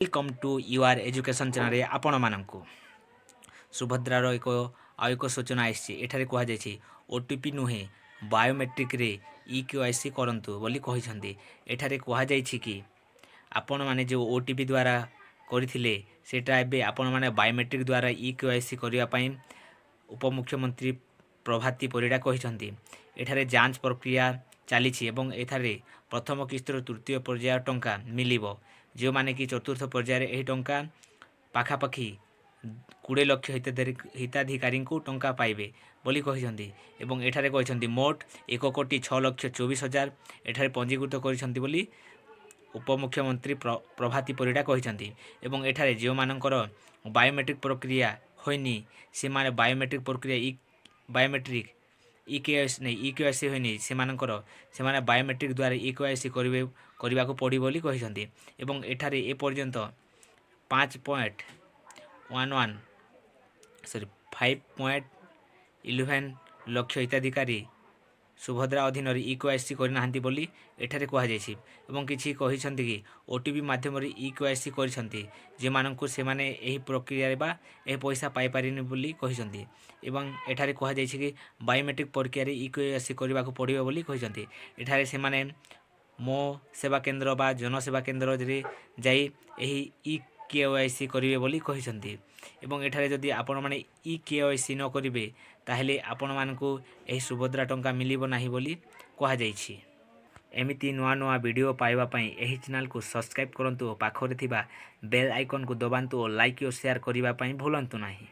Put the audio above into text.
Welcome to your education channel आपण मानक सुभद्रार एक सूचना आसी एठारे कहुई ओटीपी नुहे बायोमेट्रिक रे इकेवाईसी करंतु बोली कहिसेंती। एठारे कहुई कि आपण माने जो ओटीपी द्वारा करथिले सेटा एबे आपण माने बायोमेट्रिक द्वारा इकेवाईसी करिया पई उपमुख्यमंत्री प्रभाती परिडा कहिसेंती। एठारे जांच प्रक्रिया चली एवं एठारे प्रथम किस्तर तृतीय पर्याय टंका मिलिबो जो माने कि चतुर्थ पर्यायर यही टंका पाखापाखि 20 लाख हिताधिकारी को टंका पाइबे बोली कहिसेंती। एवं एठारे कहिसेंती मोट 1,06,24,000 एठारे पंजीकृत करिसेंती बोली उपमुख्यमंत्री प्रभाती परिडा कहिसेंती। एवं एठारे जो मानकर बायोमेट्रिक प्रक्रिया होइनी से माने बायोमेट्रिक प्रक्रिया बायोमेट्रिक इकेवाईसी होइनी से माने बायोमेट्रिक द्वारा इकेवाईसी करने को पड़ी बोली कहिसेंती। एवं एठारे ए पर्यंत 5.11 लक्ष हिताधिकारी सुभद्रा अधीन इकेवाईसी करना बोली एठारे कहुई। एवं किछि कहिसेंती कि ओटीपी माध्यम इकेवाईसी करिसेंती जे माननकु से माने एही प्रक्रिया बा ए पैसा पाई पारिनी बोली कहिसेंती। एवं एठारे कहुई कि बायोमेट्रिक प्रक्रिया इकेवाईसी करने को पड़िबो बोली कहिसेंती। एठारे से माने मो सेवा केन्द्र बा जनसेवा केन्द्र रे जाई एही इकेवाईसी करिवे बोली कहिसेंती। एवं एठारे जदि आपण माने इकेवाईसी न करिवे ताहेले आपण मानकु एही सुभद्रा टंका मिलिबो नाही बोली कहा जाइछि। एमिति नुआ नुआ वीडियो पाइबा पई एही चैनल को सब्सक्राइब करंतु और पाखरे थिबा बेल आइकन को दबांतु और लाइक और शेयर करिबा पई भूलंतु नाही।